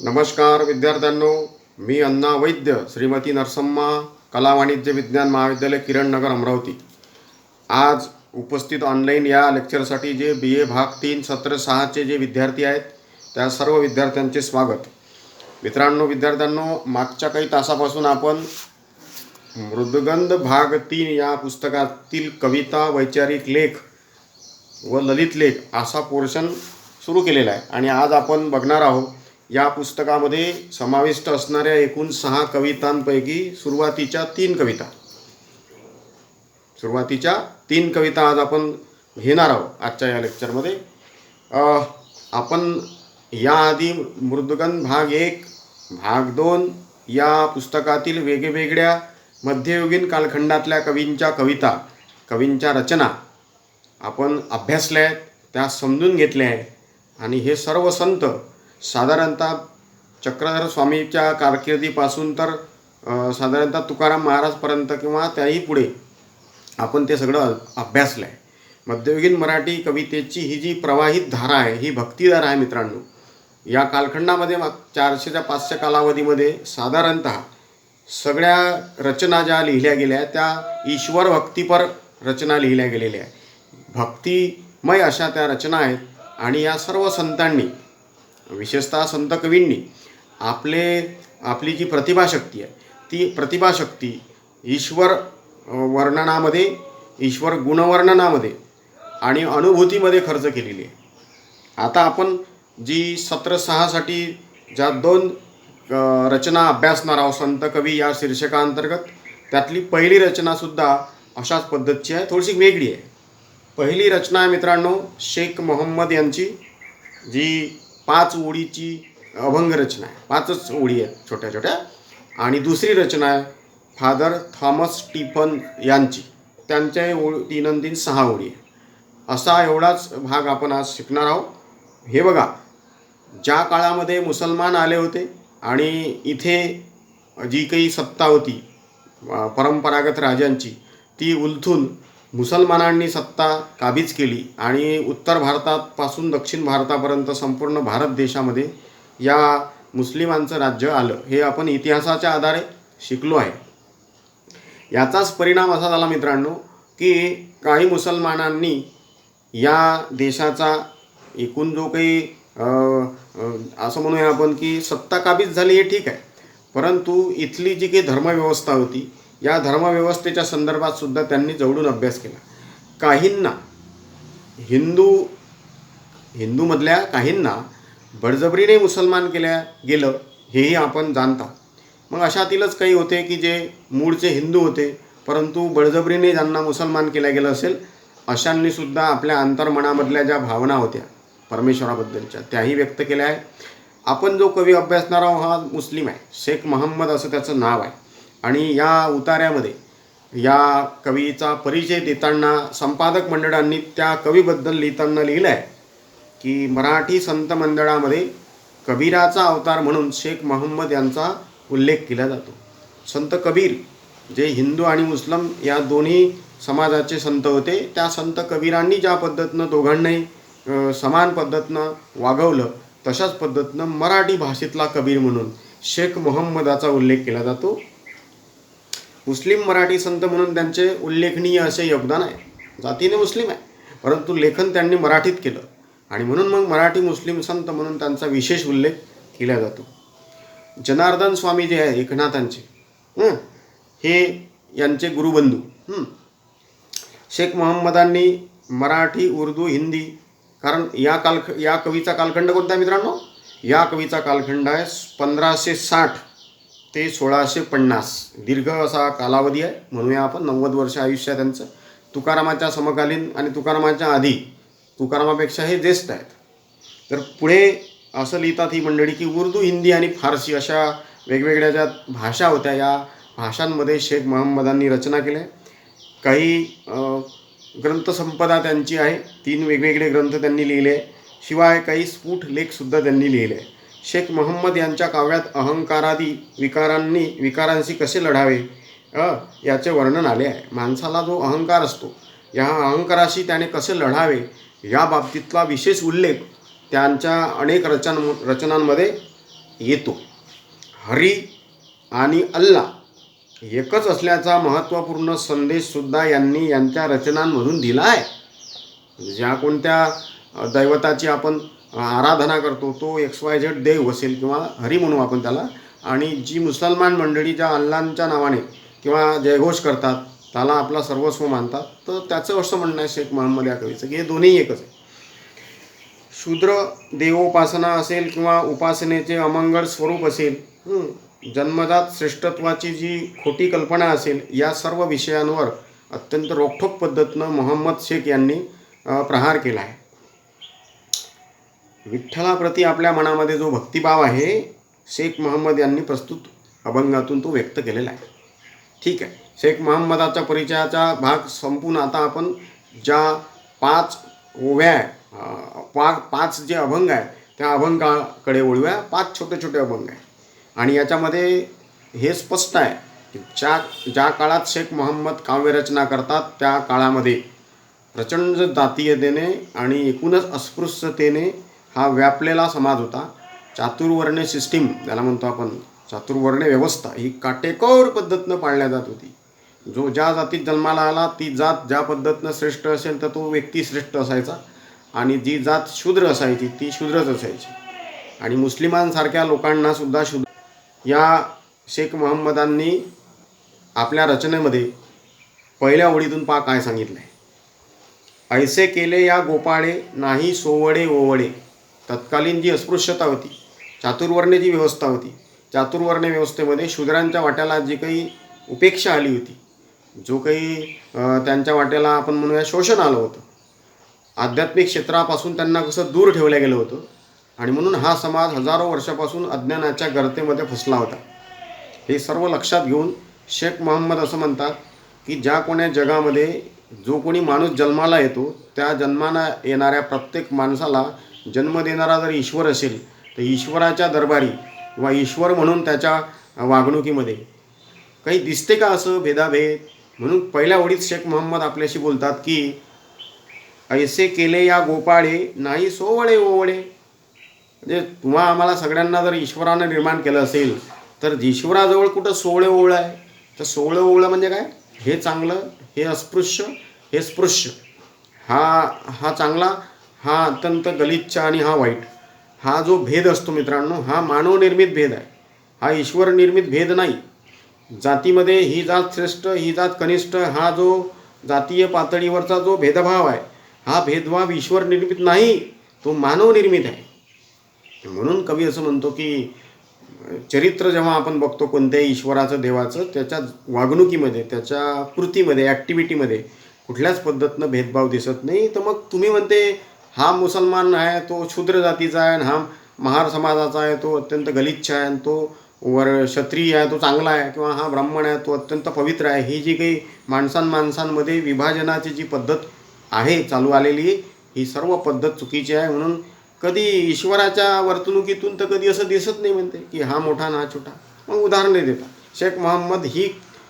नमस्कार विद्यार्थ्यांनो, मी अण्णा वैद्य, श्रीमती नरसम्मा कला वाणिज्य विज्ञान महाविद्यालय किरण नगर अमरावती। आज उपस्थित ऑनलाईन या लेक्चरसाठी जे BA भाग 3 सत्र 6चे जे विद्यार्थी आहेत त्या सर्व विद्यार्थ्यांचे स्वागत। विद्यार्थ्यांनो, मागच्या काही तासापासून आपण मृदुगंध भाग 3 या पुस्तकातील कविता, वैचारिक लेख व ललित लेख असा पोर्शन सुरू केलेला आहे आणि आज आपण बघणार आहोत या पुस्तकामध्ये समाविष्ट असणाऱ्या एकूण 6 कवितांपैकी सुरुवातीच्या 3 कविता आज आपण घेणार आहोत आजच्या या लेक्चरमध्ये। आपण याआधी मृदुगंध भाग 1 भाग 2 या पुस्तकातील वेगवेगळ्या मध्ययुगीन कालखंडातल्या कवींच्या रचना आपण अभ्यासल्या आहेत, त्या समजून घेतल्या आहे आणि हे सर्व संत साधारणतः चक्रधर स्वामीच्या कारकिर्दीपासून तर साधारणतः तुकाराम महाराजपर्यंत किंवा त्याही पुढे आपण ते सगळं अभ्यासलं आहे। मध्ययुगीन मराठी कवितेची ही जी प्रवाहित धारा आहे ही भक्तिधारा आहे मित्रांनो। या कालखंडामध्ये 400 ते 500 कालावधीमध्ये साधारणतः सगळ्या रचना ज्या लिहिल्या गेल्या त्या ईश्वर भक्तीपर रचना लिहिल्या गेलेल्या आहे, भक्तिमय अशा त्या रचना आहेत। आणि या सर्व संतांनी, विशेषतः संत कवींनी आपली जी प्रतिभाशक्ती आहे ती प्रतिभाशक्ती ईश्वर वर्णनामध्ये, ईश्वर गुणवर्णनामध्ये आणि अनुभूतीमध्ये खर्च केलेली आहे। आता आपण जी सत्र 6साठी ज्या 2 रचना अभ्यासणार आहोत संत कवी या शीर्षकांतर्गत, त्यातली पहिली रचनासुद्धा अशाच पद्धतीची आहे, थोडीशी वेगळी आहे। पहिली रचना आहे मित्रांनो शेख मोहम्मद यांची, जी 5 ओळीची अभंग रचना आहे, 5च ओळी आहेत छोट्या छोट्या। आणि दुसरी रचना आहे फादर थॉमस स्टीफन यांची, त्यांच्या 3 आणि 3 6 ओळी आहे। असा एवढाच भाग आपण आज शिकणार आहोत। हे बघा, ज्या काळामध्ये मुसलमान आले होते आणि इथे जी काही सत्ता होती परंपरागत राजांची ती उलथून मुसलमानांनी सत्ता काबीज केली आणि उत्तर भारतापासून दक्षिण भारतापर्यंत संपूर्ण भारत देशामध्ये या मुस्लिमांचं राज्य आलं, हे आपण इतिहासाच्या आधारे शिकलो आहे। याचाच परिणाम असा झाला मित्रांनो की काही मुसलमानांनी या देशाचा एकूण जो काही असं म्हणूया आपण की सत्ता काबीज झाली हे ठीक आहे, परंतु इथली जी काही धर्मव्यवस्था होती या धर्मव्यवस्थेच्या संदर्भात सुद्धा त्यांनी जवळून अभ्यास केला। काहींना हिंदूमधल्या काहींना बळजबरीने मुसलमान गेलं हेही आपण जाणता। मग अशातीलच काही होते की जे मूळचे हिंदू होते परंतु बळजबरीने ज्यांना मुसलमान केलं गेलं असेल, अशांनी सुद्धा आपल्या अंतर्मनामधल्या ज्या भावना होत्या परमेश्वराबद्दलच्या त्याही व्यक्त केल्या आहे। आपण जो कवी अभ्यासणार आहोत हा मुस्लिम आहे, शेख मोहम्मद असं त्याचं नाव आहे। आणि या उतार्यामध्ये या कवीचा परिचय देताना संपादक मंडळांनी त्या कवीबद्दल लिहिताना लिहिलं आहे की मराठी संत मंडळामध्ये कबीराचा अवतार म्हणून शेख मोहम्मद यांचा उल्लेख केला जातो। संत कबीर जे हिंदू आणि मुस्लिम या दोन्ही समाजाचे संत होते, त्या संत कबीरांनी ज्या पद्धतीनं दोघांनाही समान पद्धतीनं वागवलं तशाच पद्धतीनं मराठी भाषेतला कबीर म्हणून शेख मोहम्मदाचा उल्लेख केला जातो। मुस्लिम मराठी संत म्हणून त्यांचे उल्लेखनीय असे योगदान आहे। जातीने मुस्लिम आहे परंतु लेखन त्यांनी मराठीत केलं आणि म्हणून मग मराठी मुस्लिम संत म्हणून त्यांचा विशेष उल्लेख केला जातो। जनार्दन स्वामी जे आहे एकनाथांचे, हे यांचे गुरुबंधू। शेख मोहम्मदांनी मराठी, उर्दू, हिंदी, कारण या कवीचा कालखंड कोणता मित्रांनो? या कवीचा कालखंड आहे 1560 ते 1650, दीर्घ असा कालावधी आहे, म्हणूया आपण 90 वर्ष आयुष्य आहे त्यांचं। तुकारामाच्या समकालीन आणि तुकारामाच्या आधी, तुकारामापेक्षा हे ज्येष्ठ आहेत। तर पुढे असं लिहितात ही मंडळी की उर्दू, हिंदी आणि फारसी अशा वेगवेगळ्या ज्या भाषा होत्या या भाषांमध्ये शेख मोहम्मदांनी रचना केल्या। काही ग्रंथसंपदा त्यांची आहे, 3 वेगवेगळे ग्रंथ त्यांनी लिहिले, शिवाय काही स्फुट लेखसुद्धा त्यांनी लिहिले आहे। शेख मोहम्मद यांच्या काव्यात अहंकारादी विकारांशी कसे लढावे याचे वर्णन आले आहे। माणसाला जो अहंकार असतो या अहंकाराशी त्याने कसे लढावे या बाबतीतला विशेष उल्लेख त्यांच्या अनेक रचनांमध्ये येतो. हरी आणि अल्ला एकच असल्याचा महत्त्वपूर्ण संदेशसुद्धा यांनी यांच्या रचनांमधून दिला आहे. ज्या कोणत्या दैवताची आपण आराधना करतो तो XYZ देव असेल किंवा हरी म्हणू आपण त्याला, आणि जी मुसलमान मंडळी ज्या अल्लांच्या नावाने किंवा जयघोष करतात त्याला आपला सर्वस्व मानतात, तर त्याचं असं म्हणणं आहे शेख मोहम्मद या कवीचं की हे दोन्ही एकच आहे. शूद्र देवोपासना असेल किंवा उपासनेचे अमंगळ स्वरूप असेल, जन्मजात श्रेष्ठत्वाची जी खोटी कल्पना असेल, या सर्व विषयांवर अत्यंत रोखठोक पद्धतीनं मोहम्मद शेख यांनी प्रहार केला आहे. विठ्ठलाप्रती आपल्या मनामध्ये जो भक्तिभाव आहे शेख मोहम्मद यांनी प्रस्तुत अभंगातून तो व्यक्त केलेला आहे. ठीक आहे, शेख मोहम्मदाच्या परिचयाचा भाग संपून आता आपण ज्या 5 ओव्या 5 जे अभंग आहे त्या अभंगाकडे वळूया. 5 छोटे छोटे अभंग आहे आणि याच्यामध्ये हे स्पष्ट आहे की ज्या काळात शेख मोहम्मद काव्यरचना करतात त्या काळामध्ये प्रचंड जातीयतेने आणि एकूणच अस्पृश्यतेने हा व्यापलेला समाज होता. चातुर्वर्ण्य सिस्टीम ज्याला म्हणतो आपण, चातुर्वर्ण्य व्यवस्था ही काटेकोर पद्धतीनं पाळल्या जात होती. जो ज्या जातीत जन्माला आला ती जात ज्या पद्धतीनं श्रेष्ठ असेल तर तो व्यक्ती श्रेष्ठ असायचा, आणि जी जात शूद्र असायची ती शूद्रच असायची. आणि मुस्लिमांसारख्या लोकांना सुद्धा शूद्र. या शेख मोहम्मदांनी आपल्या रचनेमध्ये पहिल्या ओळीतून काय सांगितलं आहे. ऐसे केले या गोपाळे नाही सोवळे ओवळे. तत्कालीन जी अस्पृश्यता होती, चातुर्वर्ण्य जी व्यवस्था होती, चातुर्वर्ण्य व्यवस्थेमध्ये शूद्रांच्या वाट्याला जी काही उपेक्षा आली होती, जो काही त्यांच्या वाट्याला आपण म्हणूया शोषण आलं होतं, आध्यात्मिक क्षेत्रापासून त्यांना कसं दूर ठेवलं गेलं होतं, आणि म्हणून हा समाज हजारो वर्षापासून अज्ञानाच्या गर्तेमध्ये फसला होता. हे सर्व लक्षात घेऊन शेख मोहम्मद असं म्हणतात की ज्या कोण्या जगामध्ये जो कोणी माणूस जन्माला येतो त्या जन्माला येणाऱ्या प्रत्येक माणसाला जन्म देणारा जर ईश्वर असेल तर ईश्वराच्या दरबारी किंवा ईश्वर म्हणून त्याच्या वागणुकीमध्ये काही दिसते का असं भेदाभेद. म्हणून पहिल्या ओळीत शेख मोहम्मद आपल्याशी बोलतात की ऐसे केले या गोपाळे नाही सोवळे ओवळे. म्हणजे तुम्हा आम्हाला सगळ्यांना जर ईश्वरानं निर्माण केलं असेल तर ईश्वराजवळ कुठं सोवळे ओवळं आहे. तर सोवळं ओवळं म्हणजे काय, हे चांगलं, हे अस्पृश्य, हे स्पृश्य, हा चांगला, हा अत्यंत गलिच्छ आणि हा वाईट. हा जो भेद असतो मित्रांनो, हा मानवनिर्मित भेद आहे, हा ईश्वर निर्मित भेद नाही. जातीमध्ये ही जात श्रेष्ठ ही जात कनिष्ठ हा जो जातीय पातळीवरचा जो भेदभाव आहे हा भेदभाव ईश्वर निर्मित नाही, तो मानवनिर्मित आहे. म्हणून कवी असं म्हणतो की चरित्र जेव्हा आपण बघतो कोणत्याही ईश्वराचं देवाचं, त्याच्या वागणुकीमध्ये त्याच्या कृतीमध्ये ॲक्टिव्हिटीमध्ये कुठल्याच पद्धतीनं भेदभाव दिसत नाही. तर मग तुम्ही म्हणते हा मुसलमान आहे तो शूद्र जातीचा आहे आणि हा महार समाजाचा आहे तो अत्यंत गलिच्छ आहे आणि तो क्षत्रिय आहे तो चांगला आहे, किंवा हा ब्राह्मण आहे तो अत्यंत पवित्र आहे. ही जी काही माणसांमध्ये विभाजनाची जी पद्धत आहे चालू आलेली, ही सर्व पद्धत चुकीची आहे. म्हणून कधी ईश्वराच्या वर्तणुकीतून तर कधी असं दिसत नाही म्हणते की हा मोठा ना छोटा. मग उदाहरणे देतात शेख मोहम्मद. ही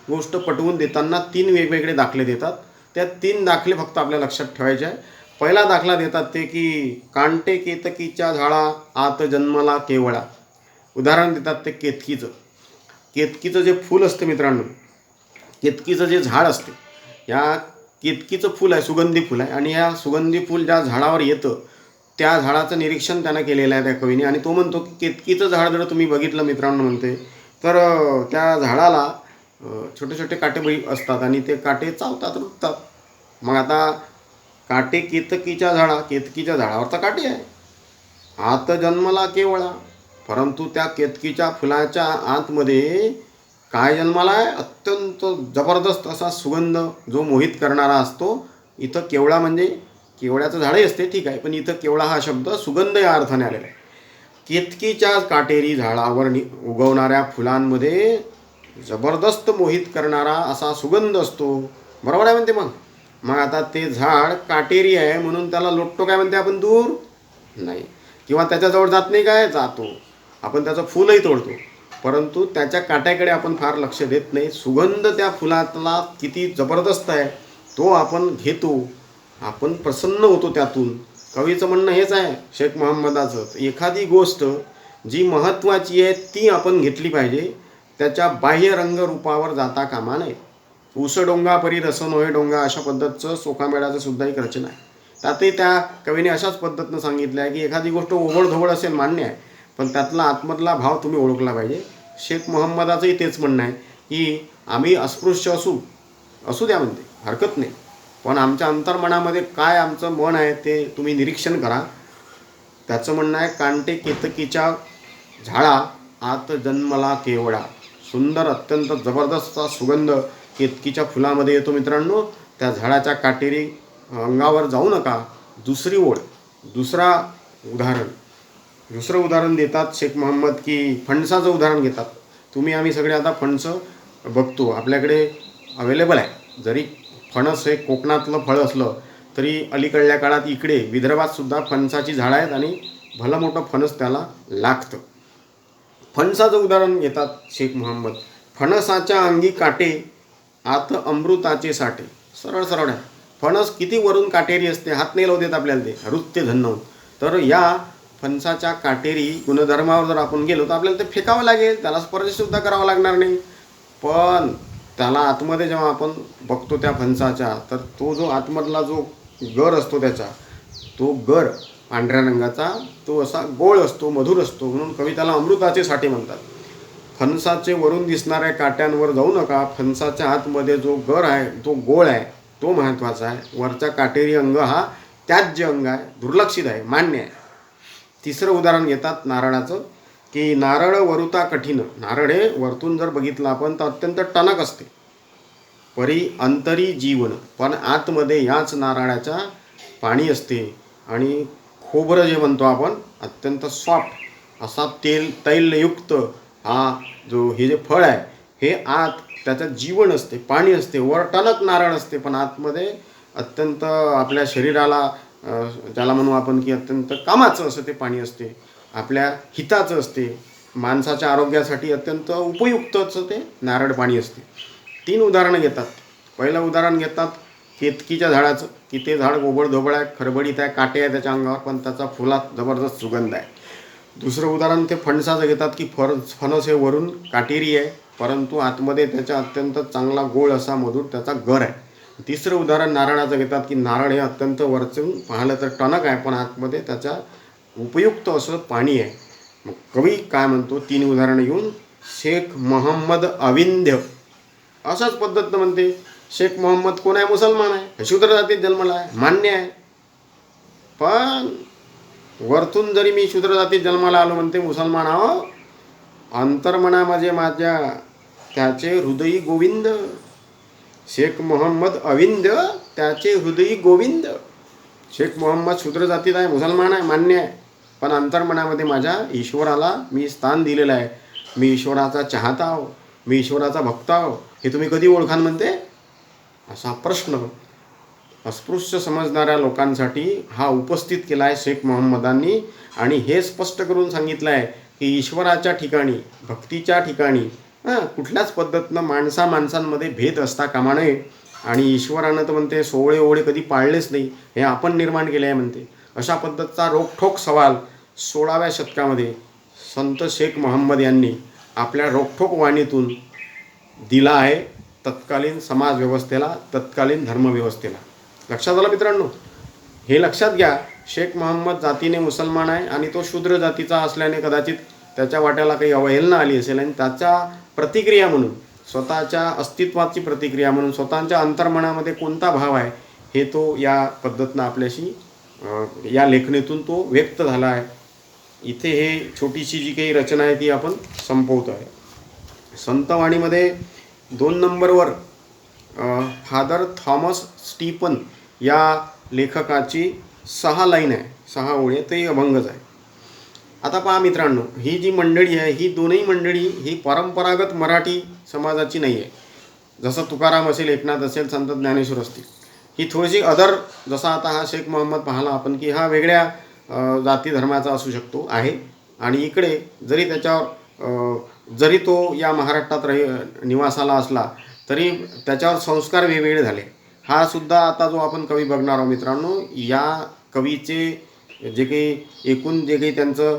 गोष्ट पटवून देताना 3 वेगवेगळे दाखले देतात. त्या 3 दाखले फक्त आपल्या लक्षात ठेवायचे आहे. पहिला दाखला देतात ते की कांटे केतकीच्या झाडा आत जन्मला केवळा. उदाहरण देतात ते केतकीचं जे फूल असते मित्रांनो, केतकीचं जे झाड असते, या केतकीचं फूल आहे, सुगंधी फूल आहे, आणि या सुगंधी फूल ज्या झाडावर येतं त्या झाडाचं निरीक्षण त्यानं केलेलं आहे त्या कवीने. आणि तो म्हणतो की केतकीचं झाड जर तुम्ही बघितलं मित्रांनो म्हणते तर त्या झाडाला छोटे छोटे काटे असतात आणि ते काटे चावतात रुततात. मग आता काटे केतकीच्या झाडावर तर काटे आहे, आत जन्मला केवळा. परंतु त्या केतकीच्या फुलाच्या आतमध्ये काय जन्माला आहे, अत्यंत जबरदस्त असा सुगंध जो मोहित करणारा असतो. इथं केवळा म्हणजे केवळ्याचं झाडही असते ठीक आहे, पण इथं केवळा हा शब्द सुगंध या अर्थाने आलेला आहे. केतकीच्या काटेरी झाडावर उगवणाऱ्या फुलांमध्ये जबरदस्त मोहित करणारा असा सुगंध असतो. बरोबर आहे म्हणते. मग आता ते झाड काटेरी आहे म्हणून त्याला लोटतो काय म्हणते आपण, दूर नाही, किंवा त्याच्याजवळ जात नाही काय, जातो. आपण त्याचं फुलही तोडतो, परंतु त्याच्या काट्याकडे आपण फार लक्ष देत नाही. सुगंध त्या फुलातला किती जबरदस्त आहे तो आपण घेतो, आपण प्रसन्न होतो त्यातून. कवीचं म्हणणं हेच आहे शेख मोहम्मदाचं. एखादी गोष्ट जी महत्त्वाची आहे ती आपण घेतली पाहिजे, त्याच्या बाह्य रंगरूपावर जाता कामा नये. उस डोंगा परी रस नोहे डोंगा अशा पद्धतीचं सोकामेळाचं सुद्धा एक रचना आहे. त्यातही त्या कवीने अशाच पद्धतीनं सांगितलं आहे की एखादी गोष्ट ओबडधोबड असेल मान्य आहे, पण त्यातला आतमधला भाव तुम्ही ओळखला पाहिजे. शेख मोहम्मदाचंही तेच म्हणणं आहे की आम्ही अस्पृश्य असू द्या म्हणते, हरकत नाही, पण आमच्या अंतर्मनामध्ये काय आमचं मन आहे ते तुम्ही निरीक्षण करा. त्याचं म्हणणं आहे, कांटे केतकीच्या झाडा आत जन्मला केवडा. सुंदर अत्यंत जबरदस्त सुगंध केतकीच्या फुलामध्ये येतो मित्रांनो. त्या झाडाच्या काटेरी अंगावर जाऊ नका. दुसरी ओळ, दुसरं उदाहरण देतात शेख मोहम्मद की फणसाचं उदाहरण घेतात. आम्ही सगळे आता फणस बघतो, आपल्याकडे अवेलेबल आहे. जरी फणस हे कोकणातलं फळ असलं तरी अलीकडल्या काळात इकडे विदर्भात सुद्धा फणसाची झाडं आहेत आणि भलं मोठं फणस त्याला लागतं. फणसाचं उदाहरण घेतात शेख मोहम्मद. फणसाच्या अंगी काटे आत अमृताचे साठे. सरळ सरळ आहे. फणस किती वरून काटेरी असते, हात नाही लावू देत आपल्याला ते हृत्य धन्न. तर या फणसाच्या काटेरी गुणधर्मावर जर आपण गेलो तर आपल्याला ते फेकावं लागेल, त्याला स्पर्शसुद्धा करावा लागणार नाही. पण त्याला आतमध्ये जेव्हा आपण बघतो त्या फणसाच्या, तर तो जो आतमधला जो गर असतो त्याचा, तो गर पांढऱ्या रंगाचा, तो असा गोळ असतो, मधुर असतो, म्हणून कवी त्याला अमृताचे साठे म्हणतात. फणसाचे वरून दिसणाऱ्या काट्यांवर जाऊ नका. फणसाच्या आतमध्ये जो गर आहे, तो गोळ आहे, तो महत्त्वाचा आहे. वरचा काटेरी अंग हा त्याज्य अंग आहे, दुर्लक्षित आहे, मान्य आहे. तिसरं उदाहरण घेतात नारळाचं की नारळ वरुता कठीण. नारळ हे वरतून जर बघितलं आपण तर अत्यंत टणक असते, परी अंतरी जीवन, पण आतमध्ये याच नारळाच्या पाणी असते. आणि खोबरं जे म्हणतो आपण, अत्यंत सॉफ्ट असा तैलयुक्त हे जे फळ आहे, हे आत त्याच्यात जीवन असते, पाणी असते. वर टणक नारळ असते, पण आतमध्ये अत्यंत आपल्या शरीराला ज्याला म्हणू आपण की अत्यंत कामाचं असं ते पाणी असते, आपल्या हिताचं असते, माणसाच्या आरोग्यासाठी अत्यंत उपयुक्त असं ते नारळ पाणी असते. 3 उदाहरणं घेतात. पहिलं उदाहरण घेतात केतकीच्या झाडाचं की ते झाड गोबडधोबड आहे, खरबडीत आहे, काटे आहे त्याच्या अंगावर, पण त्याचा फुलात जबरदस्त सुगंध आहे. दुसरं उदाहरण ते फणसाचं घेतात की फणस हे वरून काटेरी आहे, परंतु आतमध्ये त्याचा अत्यंत चांगला गोळ असा मधुर त्याचा गर आहे. तिसरं उदाहरण नारळाचं घेतात की नारळ हे अत्यंत वरचून पाहिलं तर टणक आहे, पण आतमध्ये त्याच्या उपयुक्त असं पाणी आहे. मग कवी काय म्हणतो, 3 उदाहरणं घेऊन शेख मोहम्मद अविंध्य अशाच पद्धतीनं म्हणते. शेख मोहम्मद कोण आहे? मुसलमान आहे, शूद्र जातीत जन्मला आहे, मान्य आहे. पण वरतून जरी मी शूद्र जातीत जन्माला आलो म्हणते, मुसलमान आहो, अंतर्मनामध्ये माझ्या त्याचे हृदयी गोविंद. शेख मोहम्मद अविंद्य, त्याचे हृदयी गोविंद. शेख मोहम्मद शूद्र जातीत आहे, मुसलमान आहे, मान्य आहे, पण अंतर्मनामध्ये माझ्या ईश्वराला मी स्थान दिलेलं आहे. मी ईश्वराचा चाहता आहो, मी ईश्वराचा भक्त आहो. हे तुम्ही कधी ओळखाल म्हणते? असा प्रश्न अस्पृश्य समजणाऱ्या लोकांसाठी हा उपस्थित केला आहे शेख मोहम्मदांनी. आणि हे स्पष्ट करून सांगितलं आहे की ईश्वराच्या ठिकाणी, भक्तीच्या ठिकाणी कुठल्याच पद्धतीनं माणसांमध्ये भेद असता कामा नये. आणि ईश्वरानं तर म्हणते सोवळे ओळे कधी पाळलेच नाही, हे आपण निर्माण केले आहे म्हणते. अशा पद्धतीचा रोखठोक सवाल 16व्या शतकामध्ये संत शेख मोहम्मद यांनी आपल्या रोखठोक वाणीतून दिला आहे तत्कालीन समाजव्यवस्थेला, तत्कालीन धर्मव्यवस्थेला. लक्षात आलं मित्रांनो? हे लक्षात घ्या, शेख मोहम्मद जातीने मुसलमान आहे आणि तो शूद्र जातीचा असल्याने कदाचित त्याच्या वाट्याला काही अवहेलना आली असेल, आणि त्याच्या प्रतिक्रिया म्हणून, स्वतःच्या अस्तित्वाची प्रतिक्रिया म्हणून, स्वतःच्या अंतर्मनामध्ये कोणता भाव आहे हे तो या पद्धतीनं आपल्याशी या लेखणीतून तो व्यक्त झाला आहे. इथे हे छोटीशी जी काही रचना आहे ती आपण संपवतो आहे. संतवाणीमध्ये 2 नंबरवर फादर थॉमस स्टीफन या लेखकाची 6 लाईन आहे, 6 ओळी आहे, ते अभंगच आहे. आता पहा मित्रांनो, ही जी मंडळी आहे, ही दोनही मंडळी ही परंपरागत मराठी समाजाची नाही आहे. जसं तुकाराम असेल, एकनाथ असेल, संत ज्ञानेश्वर असतील, ही थोडीशी अदर, जसा आता हा शेख मोहम्मद पाहिला आपण की हा वेगळ्या जाती धर्माचा असू शकतो आहे. आणि इकडे जरी तो या महाराष्ट्रात निवासाला असला तरी त्याच्यावर संस्कार वेगवेगळे झाले. हा सुद्धा आता जो आपण कवी बघणार आहोत मित्रांनो, या कवीचे जे काही एकूण जे काही त्यांचं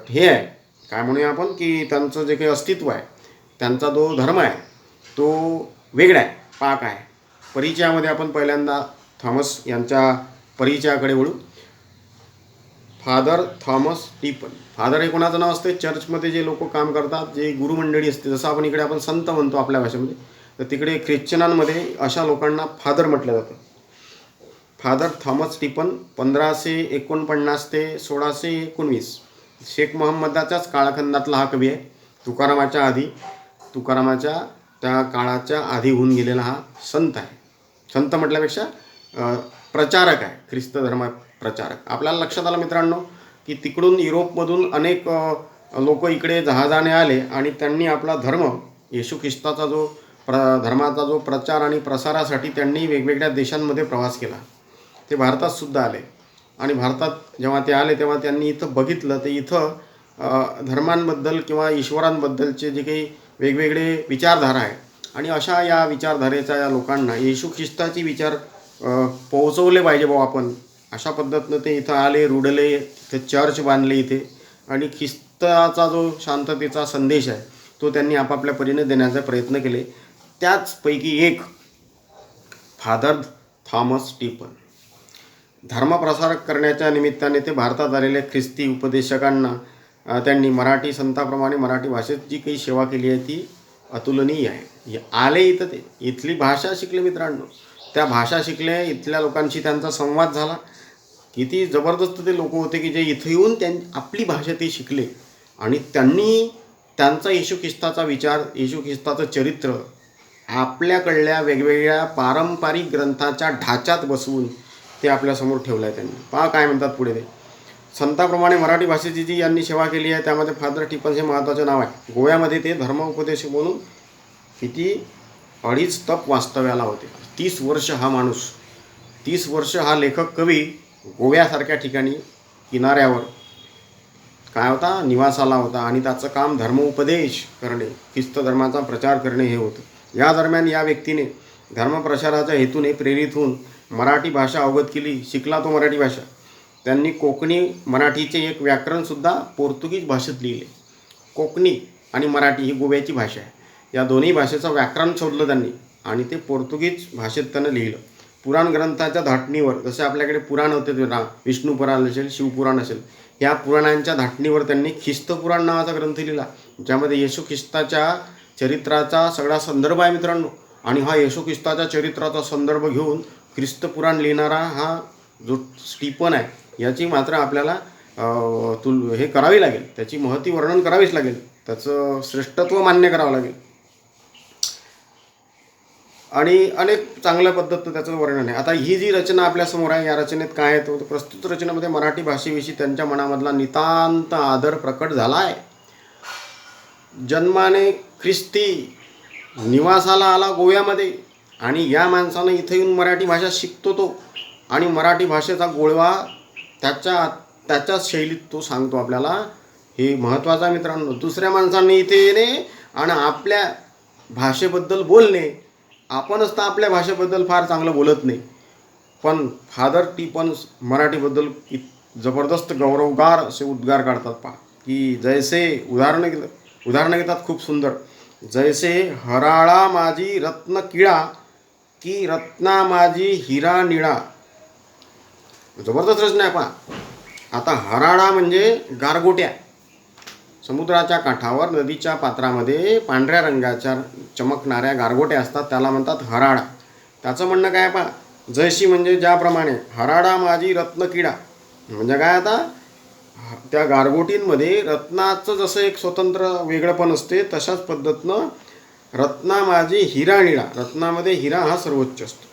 हे आहे काय म्हणूया आपण की त्यांचं जे काही अस्तित्व आहे, त्यांचा जो धर्म आहे तो वेगळा आहे, पाक आहे. परिचयामध्ये आपण पहिल्यांदा थॉमस यांच्या परिचयाकडे वळू. Father Thomas टिपन. फादर हे कोणाचं नाव असते? चर्चमध्ये जे लोक काम करतात, जे गुरुमंडळी असते, जसं आपण इकडे आपण संत म्हणतो आपल्या भाषेमध्ये, तर तिकडे ख्रिश्चनांमध्ये अशा लोकांना फादर म्हटलं जातं. फादर थॉमस टिपन 1549 ते 1619 शेख मोहम्मदाच्याच काळखंडातला हा कवी आहे. तुकारामाच्या त्या काळाच्या आधी होऊन गेलेला हा संत आहे. संत म्हटल्यापेक्षा प्रचारक आहे, ख्रिस्त धर्म प्रचारक. आपल्याला लक्षात आलं मित्रांनो की तिकडून युरोपमधून अनेक लोक इकडे जहाजाने आले आणि त्यांनी आपला धर्म, येशू ख्रिस्ताचा जो धर्माचा जो प्रचार आणि प्रसारासाठी त्यांनी वेगवेगळ्या देशांमध्ये प्रवास केला. ते भारतात सुद्धा आले आणि भारतात जेव्हा ते आले तेव्हा त्यांनी इथं बघितलं, ते इथं धर्मांबद्दल किंवा ईश्वरांबद्दलचे जे काही वेगवेगळे विचारधारा आहे आणि अशा या विचारधारेच्या या लोकांना येशू ख्रिस्ताची विचार पोहोचवले पाहिजे भाऊ आपण, अशा पद्धतीनं ते इथं आले, रुडले, इथे चर्च बांधले इथे आणि ख्रिस्ताचा जो शांततेचा संदेश आहे तो त्यांनी आपापल्या परीने देण्याचा प्रयत्न केले. त्याचपैकी एक फादर थॉमस टिपन. धर्मप्रसार करण्याच्या निमित्ताने ते भारतात आलेल्या ख्रिस्ती उपदेशकांना त्यांनी मराठी संतांप्रमाणे मराठी भाषेत जी काही सेवा केली आहे ती अतुलनीय आहे. आले इथं, ते इथली भाषा शिकले मित्रांनो, त्या भाषा शिकले, इथल्या लोकांशी त्यांचा संवाद झाला. किती जबरदस्त ते लोक होते की जे इथं येऊन आपली भाषा ते शिकले आणि त्यांनी त्यांचा येशू ख्रिस्ताचा विचार, येशू ख्रिस्ताचं चरित्र आपल्याकडल्या वेगवेगळ्या पारंपरिक ग्रंथाच्या ढाच्यात बसवून ते आपल्यासमोर ठेवलं आहे त्यांनी. पहा काय म्हणतात पुढे ते. संतांप्रमाणे मराठी भाषेची जी यांनी सेवा केली आहे त्यामध्ये फादर टिपन हे महत्त्वाचं नाव आहे. गोव्यामध्ये ते धर्मोपदेशक म्हणून किती 2.5 तप वास्तव्याला होते. 30 वर्ष हा माणूस, 30 वर्ष हा लेखक कवी गोव्यासारख्या ठिकाणी किनाऱ्यावर काय होता, निवासाला होता आणि त्याचं काम धर्मोपदेश करणे, ख्रिस्त धर्माचा प्रचार करणे हे होतं. या दरम्यान या व्यक्तीने धर्मप्रसाराच्या हेतूने प्रेरित होऊन मराठी भाषा अवगत केली, शिकला तो मराठी भाषा. त्यांनी कोकणी मराठीचे एक व्याकरणसुद्धा पोर्तुगीज भाषेत लिहिले. कोकणी आणि मराठी ही गोव्याची भाषा आहे. या दोन्ही भाषेचं व्याकरण शोधलं त्यांनी आणि ते पोर्तुगीज भाषेत त्यानं लिहिलं. पुराण ग्रंथाच्या धाटणीवर, जसे आपल्याकडे पुराण होते, विष्णू पुराण असेल, शिवपुराण असेल, या पुराणांच्या धाटणीवर त्यांनी ख्रिस्त पुराण नावाचा ग्रंथ लिहिला, ज्यामध्ये येशू ख्रिस्ताच्या चरित्राचा सगळा संदर्भ आहे मित्रांनो. आणि हा येशू ख्रिस्ताच्या चरित्राचा संदर्भ घेऊन ख्रिस्त पुराण लिहिणारा हा जो स्टीफन आहे, याची मात्र आपल्याला हे करावी लागेल, त्याची महती वर्णन करावीच लागेल, त्याचं श्रेष्ठत्व मान्य करावं लागेल. आणि अनेक चांगल्या पद्धतीनं त्याचं वर्णन आहे. आता ही जी रचना आपल्यासमोर आहे, या रचनेत काय आहे, तो प्रस्तुत रचनेमध्ये मराठी भाषेविषयी त्यांच्या मनामधला नितांत आदर प्रकट झाला आहे. जन्माने ख्रिस्ती, निवासाला आला गोव्यामध्ये आणि या माणसानं इथं येऊन मराठी भाषा शिकतो तो आणि मराठी भाषेचा गोळवा त्याच्या शैलीत तो सांगतो आपल्याला. हे महत्त्वाचं मित्रांनो. दुसऱ्या माणसांनी इथे येणे आणि आपल्या भाषेबद्दल बोलणे. आपणच तर आपल्या भाषेबद्दल फार चांगलं बोलत नाही, पण फादर टिपन मराठीबद्दल जबरदस्त गौरवगार असे उद्गार काढतात. पहा की जैसे उदाहरणं घेतात खूप सुंदर. जैसे हराळा माझी रत्न किळा की रत्ना माझी हिरा निळा. जबरदस्त रचना आहे. पहा आता हराळा म्हणजे गारगोट्या. समुद्राच्या काठावर नदीच्या पात्रामध्ये पांढऱ्या रंगाच्या चमकणाऱ्या गारगोट्या असतात, त्याला म्हणतात हराळा. त्याचं म्हणणं काय पहा, जैशी म्हणजे ज्याप्रमाणे, हराळा माझी रत्नकिडा म्हणजे काय, आता त्या गारगोटींमध्ये रत्नाचं जसं एक स्वतंत्र वेगळंपण असते, तशाच पद्धतीनं रत्ना माझी हिरा निळा. रत्नामध्ये हिरा हा सर्वोच्च असतो.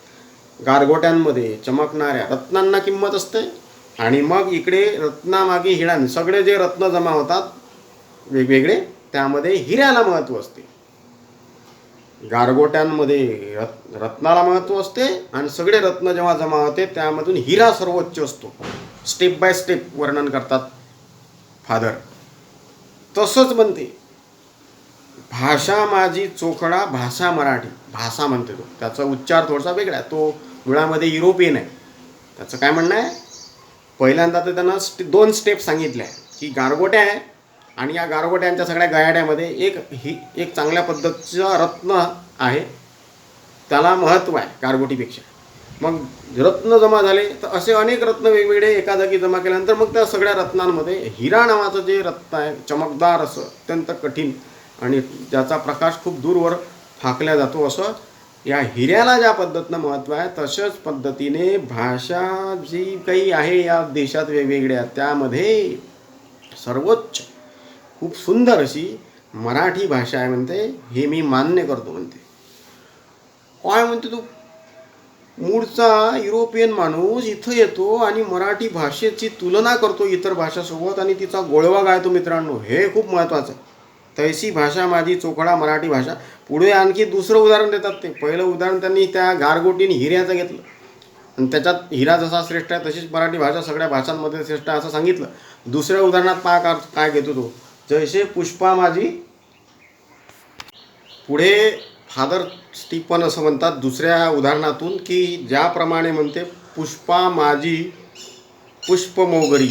गारगोट्यांमध्ये चमकणाऱ्या रत्नांना किंमत असते आणि मग इकडे रत्नामागे हिरा, सगळे जे रत्न जमा होतात वेगवेगळे, त्यामध्ये हिऱ्याला महत्त्व असते. गारगोट्यांमध्ये रत्नाला महत्त्व असते आणि सगळे रत्न जेव्हा जमा होते त्यामधून हिरा सर्वोच्च असतो. स्टेप बाय स्टेप वर्णन करतात फादर. तसंच म्हणते भाषा माझी चोखडा, भाषा मराठी. भाषा म्हणते तो, त्याचा उच्चार थोडासा वेगळा आहे, तो मुळामध्ये युरोपियन आहे. त्याचं काय म्हणणं आहे, पहिल्यांदा तर त्यांना 2 स्टेप सांगितल्या की गारगोट्या आहे आणि या गारगोट्यांच्या सगळ्या गयाड्यामध्ये एक चांगल्या पद्धतीचं रत्न आहे, त्याला महत्त्व आहे गारगोटीपेक्षा. मग रत्न जमा झाले तर असे अनेक रत्न वेगवेगळे एका जागी जमा केल्यानंतर मग त्या सगळ्या रत्नांमध्ये हिरा नावाचं जे रत्न आहे, चमकदार असं, अत्यंत कठीण आणि ज्याचा प्रकाश खूप दूरवर फाकल्या जातो, असं या हिऱ्याला ज्या पद्धतीनं महत्त्व आहे, तशाच पद्धतीने भाषा जी काही आहे या देशात वेगवेगळ्या, त्यामध्ये सर्वोच्च खूप सुंदर अशी मराठी भाषा आहे म्हणते. हे मी मान्य करतो म्हणते. काय म्हणते तू, मूळचा युरोपियन माणूस इथं येतो आणि मराठी भाषेची तुलना करतो इतर भाषासोबत आणि तिचा गोळवा गायतो. मित्रांनो, हे खूप महत्त्वाचं आहे. तैसी भाषा माझी चोखडा मराठी भाषा. पुढे आणखी दुसरं उदाहरण देतात. ते पहिलं उदाहरण त्यांनी त्या गारगोटीने हिऱ्याचं घेतलं आणि त्याच्यात हिरा जसा श्रेष्ठ आहे तशीच मराठी भाषा सगळ्या भाषांमध्ये श्रेष्ठ आहे असं सांगितलं. दुसऱ्या उदाहरणात पहा काय घेतो तो, जैसे पुष्पा माझी. पुढे फादर स्टीफन असं म्हणतात दुसऱ्या उदाहरणातून की ज्याप्रमाणे म्हणते पुष्पा माझी पुष्पमोगरी.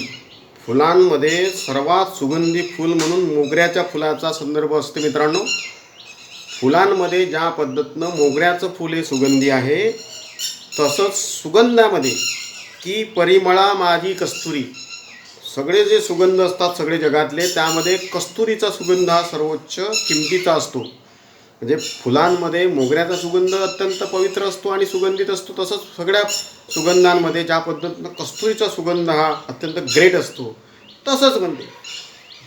फुलांमध्ये सर्वात सुगंधी फूल म्हणून मोगऱ्याच्या फुलाचा संदर्भ असते. मित्रांनो, फुलांमध्ये ज्या पद्धतीनं मोगऱ्याचं फूल हे सुगंधी आहे, तसंच सुगंधामध्ये की परिमळा माझी कस्तुरी. सगळे जे सुगंध असतात सगळे जगातले, त्यामध्ये कस्तुरीचा सुगंध हा सर्वोच्च किमतीचा असतो. म्हणजे फुलांमध्ये मोगऱ्याचा सुगंध अत्यंत पवित्र असतो आणि सुगंधित असतो, तसंच सगळ्या सुगंधांमध्ये ज्या पद्धतीनं कस्तुरीचा सुगंध हा अत्यंत ग्रेट असतो. तसंच म्हणते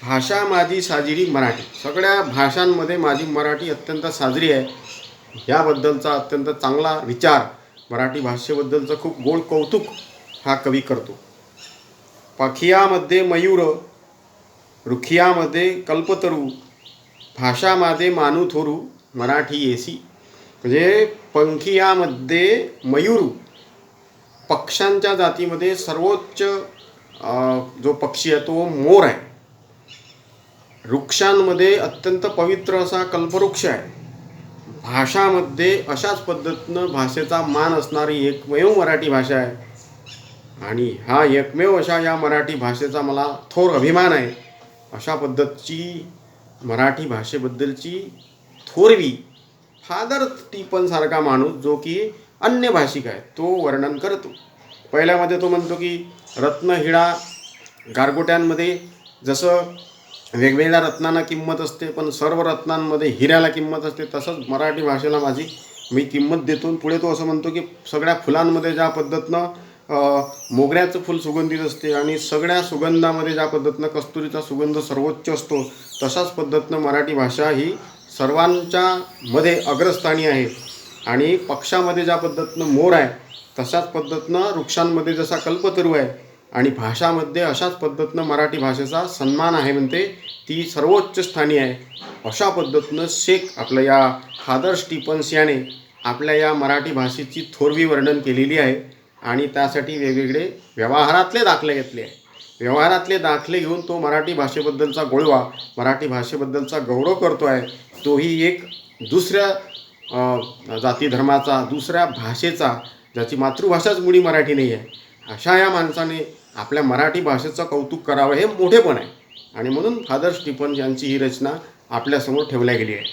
भाषा माझी साजिरी मराठी. सगळ्या भाषांमध्ये माझी मराठी अत्यंत साजरी आहे. ह्याबद्दलचा अत्यंत चांगला विचार, मराठी भाषेबद्दलचं खूप गोड कौतुक हा कवी करतो. पखियामध्ये मयूर, रुखियामध्ये कल्पतरू, भाषा माझे मानू थोरू, मराठी एसी. म्हणजे पंखियामध्ये मयूर, पक्ष्यांच्या जातीमध्ये सर्वोच्च जो पक्षी आहे तो मोर आहे. वृक्षांमध्ये अत्यंत पवित्र असा कल्पवृक्ष आहे. भाषामध्ये अशाच पद्धतीनं भाषेचा मान असणारी एकमेव मराठी भाषा आहे आणि हा एकमेव अशा या मराठी भाषेचा मला थोर अभिमान आहे. अशा पद्धतीची मराठी भाषेबद्दलची थोरवी फादर स्टीफनसारखा माणूस, जो की अन्य भाषिक आहे, तो वर्णन करतो. पहिल्यामध्ये तो म्हणतो की रत्न हिरा गारगोट्यांमध्ये जसं वेगवेगळ्या रत्नांना किंमत असते, पण सर्व रत्नांमध्ये हिऱ्याला किंमत असते, तसंच मराठी भाषेला मी किंमत देतो. पुढे तो असं म्हणतो की सगळ्या फुलांमध्ये ज्या पद्धतीनं मोगऱ्याचं फूल सुगंधित असते आणि सगळ्या सुगंधामध्ये ज्या पद्धतीनं कस्तुरीचा सुगंध सर्वोच्च असतो, तशाच पद्धतीनं मराठी भाषा ही सर्वांच्या मध्ये अग्रस्थानी आहे. आणि पक्षामध्ये ज्या पद्धतीनं मोर आहे, तशाच पद्धतीनं वृक्षांमध्ये जसा कल्पतरू आहे आणि भाषामध्ये अशाच पद्धतीनं मराठी भाषेचा सन्मान आहे म्हणते, ती सर्वोच्च स्थानी आहे. अशा पद्धतीनं आपल्या या फादर स्टीफन्स याने आपल्या या मराठी भाषेची थोरवी वर्णन केलेली आहे आणि त्यासाठी वेगवेगळे व्यवहारातले दाखले घेतले आहे. व्यवहारातले दाखले घेऊन तो मराठी भाषेबद्दलचा गोळवा, मराठी भाषेबद्दलचा गौरव करतो आहे. तोही एक दुसऱ्या जाती धर्माचा, दुसऱ्या भाषेचा, ज्याची मातृभाषाच मुळी मराठी नाही आहे, अशा या माणसाने आपल्या मराठी भाषेचं कौतुक करावं, हे मोठेपण आहे. आणि म्हणून फादर स्टीफन यांची ही रचना आपल्यासमोर ठेवल्या गेली आहे.